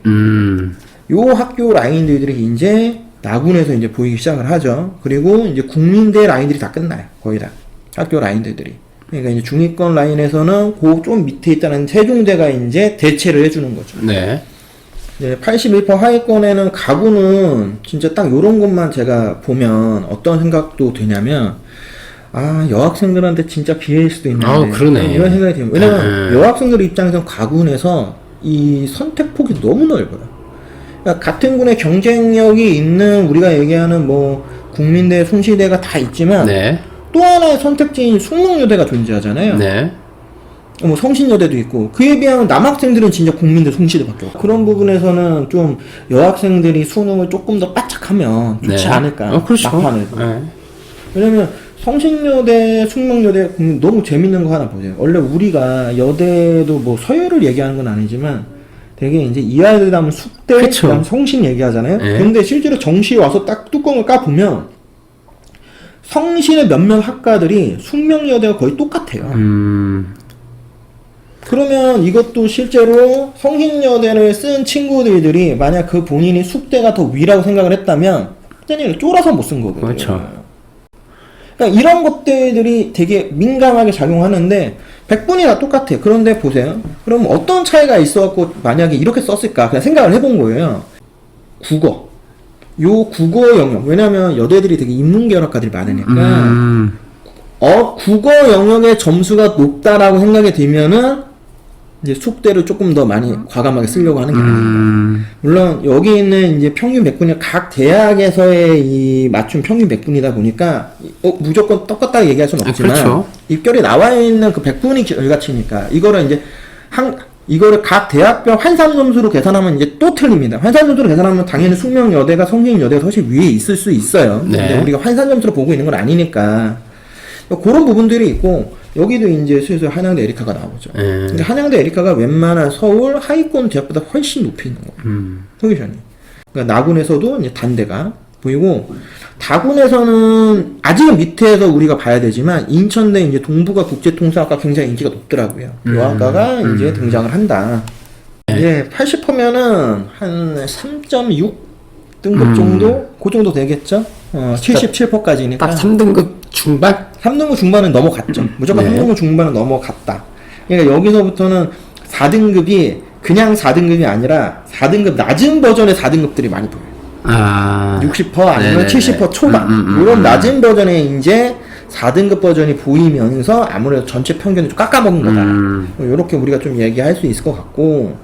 요 학교 라인들이 이제 나군에서 이제 보이기 시작을 하죠. 그리고 이제 국민대 라인들이 다 끝나요. 거의 다. 학교 라인들이. 그러니까 이제 중위권 라인에서는 그 좀 밑에 있다는 세종대가 이제 대체를 해주는 거죠. 네. 네, 81% 하위권에는 가구는 진짜 딱 요런 것만 제가 보면 어떤 생각도 되냐면, 아, 여학생들한테 진짜 기회일 수도 있는데. 아, 그러네. 이런 생각이 들어요. 왜냐면 여학생들 입장에서 가군에서 이 선택폭이 너무 넓어요. 그러니까 같은 군의 경쟁력이 있는 우리가 얘기하는 뭐 국민대, 순시대가 다 있지만 네. 또 하나의 선택지인 숙명여대가 존재하잖아요. 네. 뭐 성신여대도 있고 그에 비하면 남학생들은 진짜 국민대, 송시대밖에 없고 그런 부분에서는 좀 여학생들이 수능을 조금 더 바짝하면 좋지 네. 않을까. 그렇죠. 막판에도. 네. 왜냐면 성신여대, 숙명여대 너무 재밌는 거 하나 보세요. 원래 우리가 여대도 뭐 서열을 얘기하는 건 아니지만 되게 이제 이하여대 다음 숙대, 그쵸. 그다음 성신 얘기하잖아요. 네. 근데 실제로 정시에 와서 딱 뚜껑을 까보면 성신의 몇몇 학과들이 숙명여대가 거의 똑같아요. 그러면 이것도 실제로 성신여대를 쓴 친구들이 만약 그 본인이 숙대가 더 위라고 생각을 했다면 그냥 쫄아서 못 쓴 거거든요. 그렇죠. 그러니까 이런 것들이 되게 민감하게 작용하는데 100분이 다 똑같아요. 그런데 보세요. 그럼 어떤 차이가 있어갖고 만약에 이렇게 썼을까 그냥 생각을 해본 거예요. 국어. 요 국어 영역. 왜냐면 여대들이 되게 인문계열 학과들이 많으니까 국어 영역의 점수가 높다라고 생각이 들면은 이제 숙대를 조금 더 많이 과감하게 쓰려고 하는 게 아닌가. 물론 여기 있는 이제 평균 100분이 각 대학에서의 이 맞춤 평균 100분이다 보니까 무조건 똑같다고 얘기할 수는 없지만 그렇죠. 입결이 나와 있는 그 100분이 결과치니까 이거를 이제 이거를 각 대학별 환산 점수로 계산하면 이제 또 틀립니다. 환산 점수로 계산하면 당연히 숙명여대가 성신여대가 훨씬 위에 있을 수 있어요. 네. 근데 우리가 환산 점수로 보고 있는 건 아니니까 그런 부분들이 있고 여기도 이제 슬슬 한양대 에리카가 나오죠. 근데 한양대 에리카가 웬만한 서울 하위권 대학보다 훨씬 높이 있는 거예요. 포지션이. 그러니까 나군에서도 이제 단대가 보이고 다군에서는 아직은 밑에서 우리가 봐야 되지만 인천대 이제 동부가 국제통상학과 굉장히 인기가 높더라고요. 이 학과가 이제 등장을 한다. 이제 80%면은 한 3.6 등급 정도? 그 정도 되겠죠? 77%까지니까. 딱 3등급 중반? 3등급 중반은 넘어갔죠. 무조건 네. 3등급 중반은 넘어갔다. 그러니까 여기서부터는 4등급이 그냥 4등급이 아니라 4등급 낮은 버전의 4등급들이 많이 보여요. 아. 60% 아니면 네네네. 70% 초반. 이런 낮은 버전의 이제 4등급 버전이 보이면서 아무래도 전체 평균을 좀 깎아먹은 거다. 이렇게 우리가 좀 얘기할 수 있을 것 같고,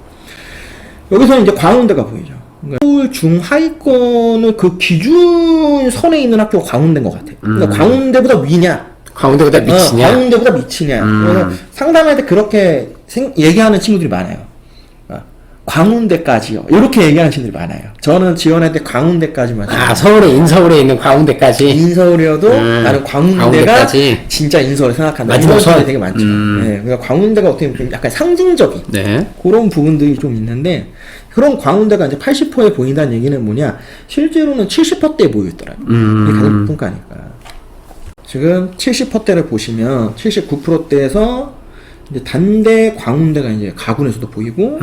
여기서 이제 광운대가 보이죠. 그러니까 서울 중하위권의 그 기준 선에 있는 학교가 광운대인 것 같아요. 그러니까 광운대보다 위냐? 광운대보다 미치냐? 광운대보다 미치냐? 그래서 상담할 때 그렇게 얘기하는 친구들이 많아요. 광운대까지요. 이렇게 얘기하는 친구들이 많아요. 저는 지원할 때 광운대까지만. 아, 인서울에 있는 광운대까지? 인서울이어도 나는 광운대가 광운대까지? 진짜 인서울 생각한다. 마지막 이런 선? 친구들이 되게 많죠. 네, 그러니까 광운대가 어떻게 보면 약간 상징적인 네. 그런 부분들이 좀 있는데 그런 광운대가 이제 80%에 보인다는 얘기는 뭐냐? 실제로는 70%대에 보였더라고요. 이게 가장 높은 과니까. 지금 70%대를 보시면 79%대에서 이제 단대 광운대가 이제 가군에서도 보이고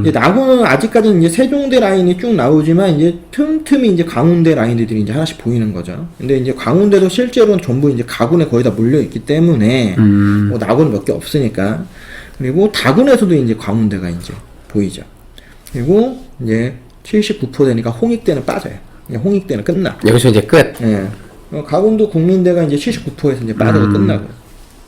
이제 나군은 아직까지는 이제 세종대 라인이 쭉 나오지만 이제 틈틈이 이제 광운대 라인들이 이제 하나씩 보이는 거죠. 근데 이제 광운대도 실제로는 전부 이제 가군에 거의 다 몰려 있기 때문에 뭐 나군은 몇 개 없으니까. 그리고 다군에서도 이제 광운대가 이제 보이죠. 그리고 이제 79%되니까 홍익대는 빠져요. 그냥 홍익대는 끝나. 여기서 이제 끝. 예. 가군도 국민대가 이제 79%에서 이제 빠져서 끝나고.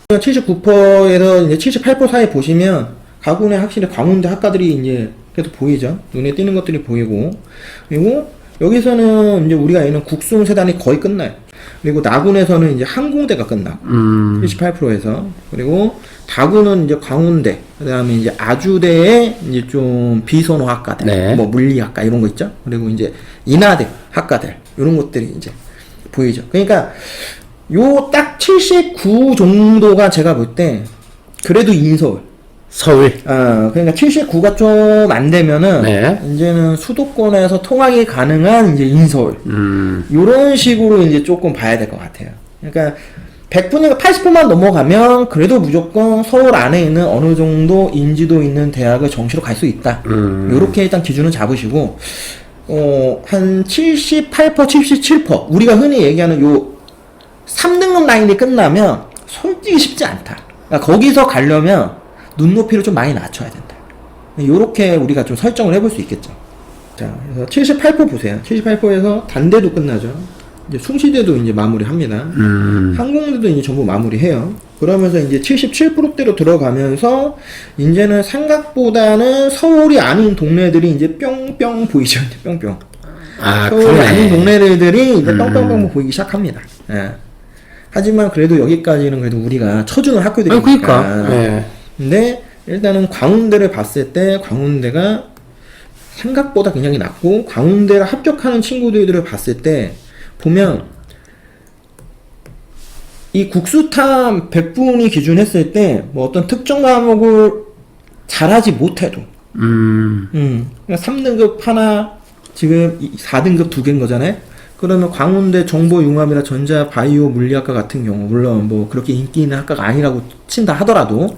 79%에서 이제 78% 사이 보시면 가군에 확실히 광운대 학과들이 이제 계속 보이죠. 눈에 띄는 것들이 보이고 그리고 여기서는 이제 우리가 있는 국숭 세단이 거의 끝나요. 그리고 나군에서는 이제 항공대가 끝나고 78%에서 그리고 다군은 이제 광운대 그다음에 이제 아주대에 이제 좀 비선호 학과들 네. 뭐 물리학과 이런 거 있죠. 그리고 이제 인하대 학과들 이런 것들이 이제 보이죠. 그러니까 요 딱 79 정도가 제가 볼 때 그래도 인서울. 서울. 그러니까 79가 좀 안 되면은 네. 이제는 수도권에서 통학이 가능한 이제 인서울. 요런 식으로 이제 조금 봐야 될 것 같아요. 그러니까 100분위가 80%만 넘어가면 그래도 무조건 서울 안에 있는 어느 정도 인지도 있는 대학을 정시로 갈 수 있다. 요렇게 일단 기준을 잡으시고, 한 78%, 77%. 우리가 흔히 얘기하는 요 3등급 라인이 끝나면 솔직히 쉽지 않다. 그러니까 거기서 가려면 눈높이를 좀 많이 낮춰야 된다. 요렇게 우리가 좀 설정을 해볼 수 있겠죠. 자, 그래서 78% 보세요. 78%에서 단대도 끝나죠. 이제 숭시대도 이제 마무리합니다. 항공대도 이제 전부 마무리해요. 그러면서 이제 77%대로 들어가면서 이제는 생각보다는 서울이 아닌 동네들이 이제 뿅뿅 보이죠. 이제 뿅뿅. 서울이 그래. 아닌 동네들이 이제 뿅뿅뿅 보이기 시작합니다. 예. 하지만 그래도 여기까지는 그래도 우리가 쳐주는 학교들이니까. 그러니까. 네. 근데 일단은 광운대를 봤을 때 광운대가 생각보다 굉장히 낮고, 광운대를 합격하는 친구들을 봤을 때 보면 이 국수탐 100분이 기준했을 때 뭐 어떤 특정 과목을 잘하지 못해도 그러니까 3등급 하나, 지금 4등급 2개인 거잖아요. 그러면 광운대 정보융합이나 전자 바이오 물리학과 같은 경우, 물론 뭐 그렇게 인기 있는 학과가 아니라고 친다 하더라도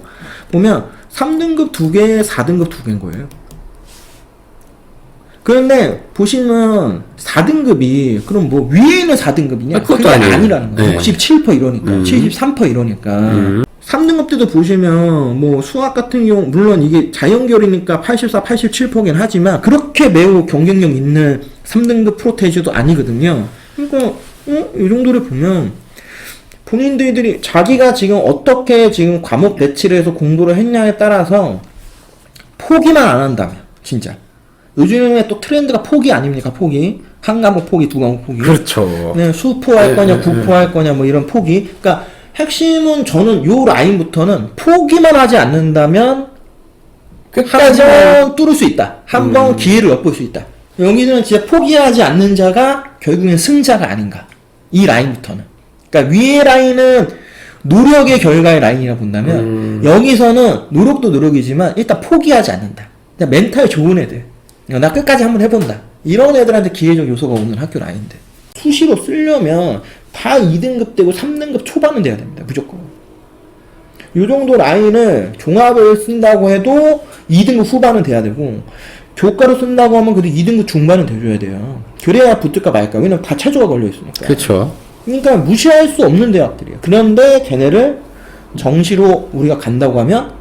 보면 3등급 2개, 4등급 2개인 거예요. 그런데 보시면 4등급이 그럼 뭐 위에 있는 4등급이냐? 그것도 그게 아니에요. 아니라는 거예요. 네. 67% 이러니까 73% 이러니까 3등급 때도 보시면 뭐 수학 같은 경우 물론 이게 자연계열이니까 84, 87%긴 하지만 그렇게 매우 경쟁력 있는 3등급 프로테이즈도 아니거든요. 그러니까 이 정도를 보면 본인들이 자기가 지금 어떻게 지금 과목 배치를 해서 공부를 했냐에 따라서 포기만 안 한다면 진짜 요즘에 또 트렌드가 포기 아닙니까? 포기. 한 과목 포기, 두 과목 포기. 그렇죠. 네, 수포 할 거냐, 구포 할 거냐, 뭐 이런 포기. 그러니까 핵심은 저는 요 라인부터는 포기만 하지 않는다면 끝까지 한번 뚫을 수 있다. 한 번 기회를 엿볼 수 있다. 여기는 진짜 포기하지 않는 자가 결국엔 승자가 아닌가. 이 라인부터는. 그러니까 위의 라인은 노력의 결과의 라인이라 본다면 여기서는 노력도 노력이지만 일단 포기하지 않는다. 그냥 멘탈 좋은 애들. 나 끝까지 한번 해본다. 이런 애들한테 기회적 요소가 오는 학교 라인인데 수시로 쓰려면 다 2등급 되고 3등급 초반은 돼야 됩니다. 무조건. 요 정도 라인을 종합을 쓴다고 해도 2등급 후반은 돼야 되고 교과로 쓴다고 하면 그래도 2등급 중반은 돼줘야 돼요. 그래야 붙을까 말까. 왜냐면 다 최저가 걸려있으니까. 그렇죠. 그러니까 무시할 수 없는 대학들이에요. 그런데 걔네를 정시로 우리가 간다고 하면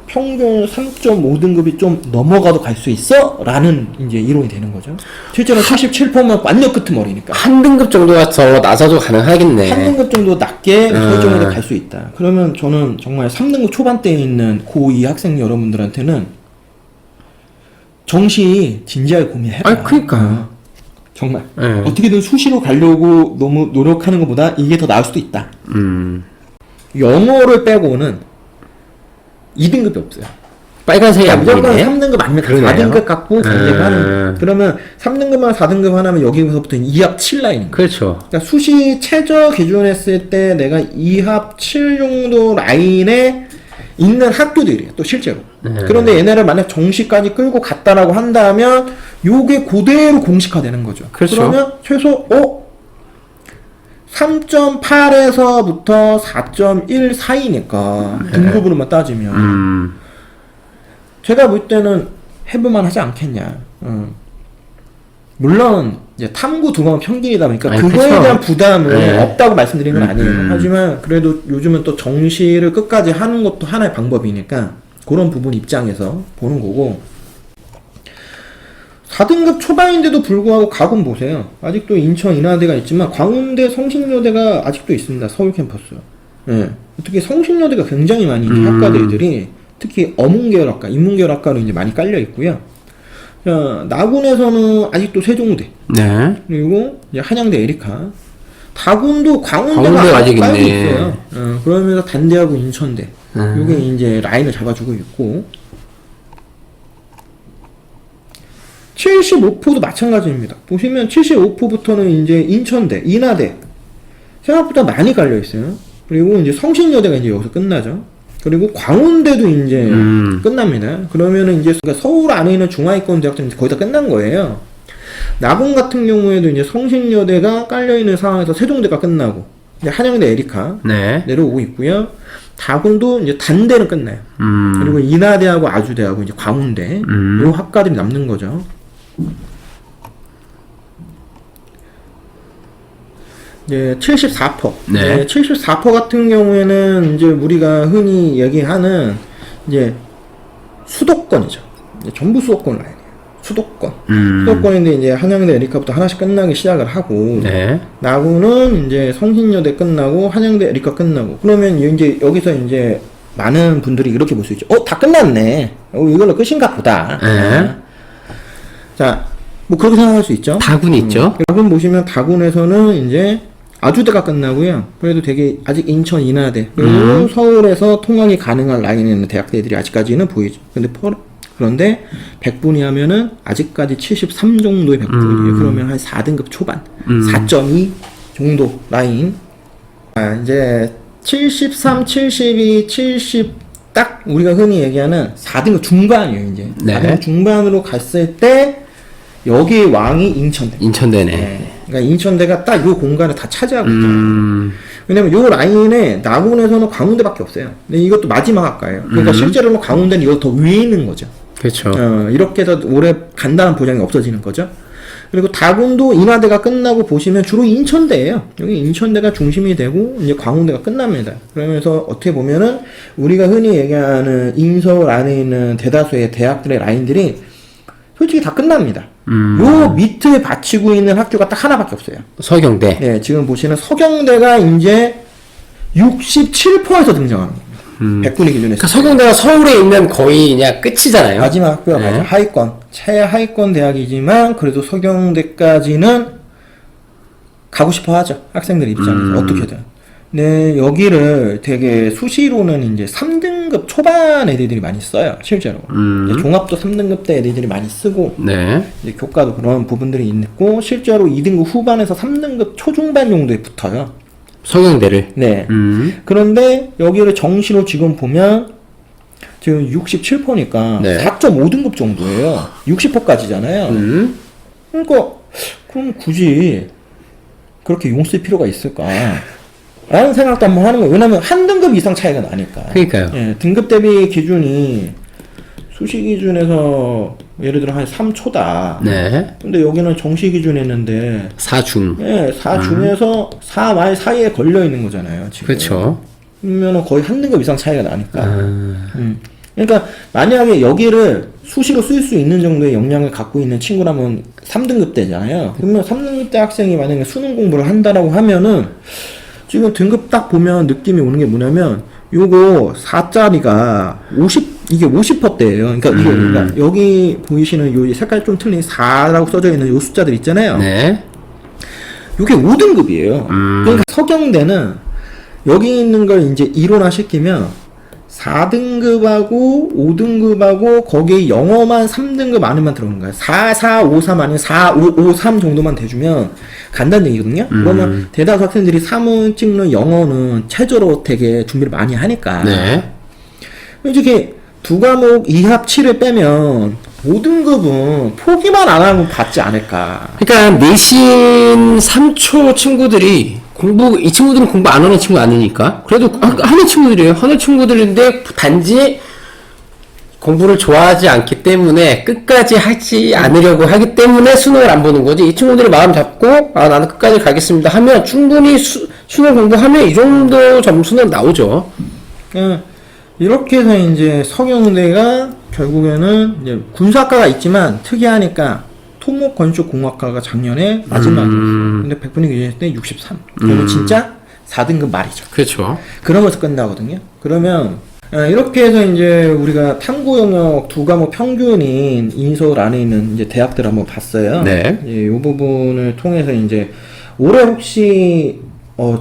평균 3.5등급이 좀 넘어가도 갈 수 있어? 라는 이제 이론이 되는 거죠. 실제로 77%면 완전 끄트머리니까. 한 등급 정도가 더 낮아도 가능하겠네. 한 등급 정도 낮게 설정해서 갈 수 있다. 그러면 저는 정말 3등급 초반대에 있는 고2 학생 여러분들한테는 정시 진지하게 고민해봐. 그니까. 정말. 네. 어떻게든 수시로 가려고 너무 노력하는 것보다 이게 더 나을 수도 있다. 영어를 빼고는 2등급이 없어요. 빨간색이 안 무조건 보이네. 3등급 아니면 그러네요. 4등급 갖고 경쟁하는. 그러면 3등급만 4등급 하나면 여기서부터 2합 7라인인 거예요. 그렇죠. 그러니까 수시 최저 기준 했을 때 내가 2합 7 정도 라인에 있는 학교들이에요. 또 실제로. 그런데 얘네를 만약 정시까지 끌고 갔다라고 한다면 요게 그대로 공식화되는 거죠. 그렇죠. 그러면 최소 3.8에서부터 4.1 사이니까 등급으로만 따지면 제가 볼 때는 해볼만 하지 않겠냐. 물론 이제 탐구 두 과목 평균이다 보니까 아니, 그거에 그쵸. 대한 부담은 네. 없다고 말씀드리는 건 아니에요. 하지만 그래도 요즘은 또 정시를 끝까지 하는 것도 하나의 방법이니까 그런 부분 입장에서 보는 거고 4등급 초반인데도 불구하고 가군 보세요. 아직도 인천 인하대가 있지만 광운대 성신여대가 아직도 있습니다. 서울 캠퍼스. 예. 특히 성신여대가 굉장히 많이 있는 학과들이 특히 어문계열학과, 인문계열학과로 이제 많이 깔려 있고요. 자, 나군에서는 아직도 세종대, 네. 그리고 이제 한양대 에리카, 다군도 광운대가 광운대가 아직 깔고 있네. 있어요. 그러면서 단대하고 인천대, 요게 이제 라인을 잡아주고 있고. 75%도 마찬가지입니다. 보시면 75%부터는 이제 인천대, 인하대 생각보다 많이 깔려 있어요. 그리고 이제 성신여대가 이제 여기서 끝나죠. 그리고 광운대도 이제 끝납니다. 그러면은 이제 서울 안에 있는 중하위권 대학들은 거의 다 끝난 거예요. 나군 같은 경우에도 이제 성신여대가 깔려 있는 상황에서 세종대가 끝나고 이제 한양대 에리카 네. 내려오고 있고요. 다군도 이제 단대는 끝나요. 그리고 인하대하고 아주대하고 이제 광운대 요 학과들이 남는 거죠. 이제 74%. 네. 74% 같은 경우에는 이제 우리가 흔히 얘기하는 이제 수도권이죠. 이제 전부 수도권 라인이에요. 수도권. 수도권인데 이제 한양대 에리카부터 하나씩 끝나기 시작을 하고 네. 나구는 이제 성신여대 끝나고 한양대 에리카 끝나고 그러면 이제 여기서 이제 많은 분들이 이렇게 볼 수 있죠. 다 끝났네. 이걸로 끝인가 보다. 네. 자, 뭐 그렇게 생각할 수 있죠. 다군이 있죠. 다군 보시면 다군에서는 이제 아주대가 끝나고요. 그래도 되게 아직 인천 인하대 그리고 서울에서 통학이 가능한 라인에 있는 대학들이 아직까지는 보이죠. 그런데 100분위 하면은 아직까지 73 정도의 100분위에요. 그러면 한 4등급 초반, 4.2 정도 라인. 이제 73, 72, 70 딱 우리가 흔히 얘기하는 4등급 중반이에요. 이제 네. 4등급 중반으로 갔을 때 여기 왕이 인천대. 인천대네. 네. 그러니까 인천대가 딱 이 공간을 다 차지하고 있잖아요. 왜냐면 요 라인에 나군에서는 광운대밖에 없어요. 근데 이것도 마지막 학과예요. 그러니까 실제로는 광운대는 이거 더 위에 있는 거죠. 그렇죠. 이렇게 해서 오래 간다는 보장이 없어지는 거죠. 그리고 다군도 인하대가 끝나고 보시면 주로 인천대예요. 여기 인천대가 중심이 되고 이제 광운대가 끝납니다. 그러면서 어떻게 보면은 우리가 흔히 얘기하는 인서울 안에 있는 대다수의 대학들의 라인들이 솔직히 다 끝납니다. 요 밑에 받치고 있는 학교가 딱 하나밖에 없어요. 서경대. 네, 지금 보시는 서경대가 이제 67%에서 등장하는 겁니다. 100분위 기준에서. 그러니까 서경대가 서울에 있는 거의 그냥 끝이잖아요. 마지막 학교가 맞아요. 하위권. 최하위권 대학이지만 그래도 서경대까지는 가고 싶어 하죠. 학생들 입장에서 어떻게든. 네, 여기를 되게 수시로는 이제 3등급 초반 애들이 많이 써요. 실제로. 이제 종합도 3등급 대 애들이 많이 쓰고 네. 이제 교과도 그런 부분들이 있고 실제로 2등급 후반에서 3등급 초중반 정도에 붙어요. 서경대를. 네. 그런데 여기를 정시로 지금 보면 지금 67%니까 네. 4.5등급 정도예요. 60%까지잖아요. 그러니까 그럼 굳이 그렇게 용 쓸 필요가 있을까? 라는 생각도 한번 하는 거예요. 왜냐면 한 등급 이상 차이가 나니까. 그러니까요. 예, 등급 대비 기준이 수시 기준에서 예를 들어 한 3초다. 네. 근데 여기는 정시 기준 했는데 4중. 예, 4중에서 4말 사이에 걸려 있는 거잖아요, 지금. 그렇죠. 그러면은 거의 한 등급 이상 차이가 나니까. 그러니까 만약에 여기를 수시로 쓸 수 있는 정도의 역량을 갖고 있는 친구라면 3등급 대잖아요. 그러면 3등급 대 학생이 만약에 수능 공부를 한다라고 하면은 지금 등급 딱 보면 느낌이 오는 게 뭐냐면 요거 4짜리가 이게 50%대예요. 그러니까 이게 그러니까 여기 보이시는 요 색깔 좀 틀린 4라고 써져 있는 요 숫자들 있잖아요. 네. 요게 5등급이에요. 그러니까 서경대는 여기 있는 걸 이제 이론화 시키면 4등급하고 5등급하고 거기에 영어만 3등급 안에만 들어오는 거예요. 4, 4, 5, 3 아니면 4, 5, 5, 3 정도만 돼주면 간다는 얘기거든요. 그러면 대다수 학생들이 3을 찍는 영어는 최저로 되게 준비를 많이 하니까. 네. 이렇게 두 과목 2합 7을 빼면 5등급은 포기만 안 하면 받지 않을까. 그러니까 내신 3초 친구들이 이 친구들은 공부 안 하는 친구 아니니까. 그래도 하는 친구들이에요. 하는 친구들인데 단지 공부를 좋아하지 않기 때문에 끝까지 하지 않으려고 하기 때문에 수능을 안 보는 거지. 이 친구들이 마음 잡고 나는 끝까지 가겠습니다 하면 충분히 수능 공부하면 이 정도 점수는 나오죠. 이렇게 해서 이제 서경대가 결국에는 이제 군사학과가 있지만 특이하니까 토목건축공학과가 작년에 마지막이었어요. 근데 100분위 기준했을 때 63. 그러면 진짜 4등급 말이죠. 그렇죠. 그러면서 끝나거든요. 그러면 이렇게 해서 이제 우리가 탐구 영역 두 과목 평균인 인서울 안에 있는 이제 대학들 한번 봤어요. 네. 이 부분을 통해서 이제 올해 혹시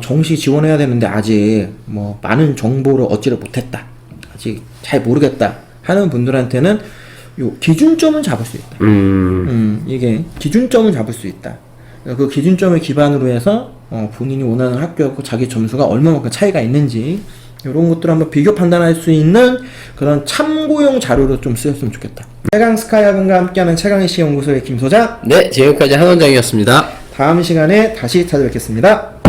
정시 지원해야 되는데 아직 뭐 많은 정보를 얻지를 못했다. 아직 잘 모르겠다 하는 분들한테는 요 기준점을 잡을 수 있다. 이게 기준점을 잡을 수 있다. 그 기준점을 기반으로 해서 본인이 원하는 학교하고 자기 점수가 얼마만큼 차이가 있는지 이런 것들을 한번 비교 판단할 수 있는 그런 참고용 자료로 좀 쓰였으면 좋겠다. 최강 스카이학원과 함께하는 최강의 시연구소의 김소장. 네, 지금까지 한원장이었습니다. 다음 시간에 다시 찾아뵙겠습니다.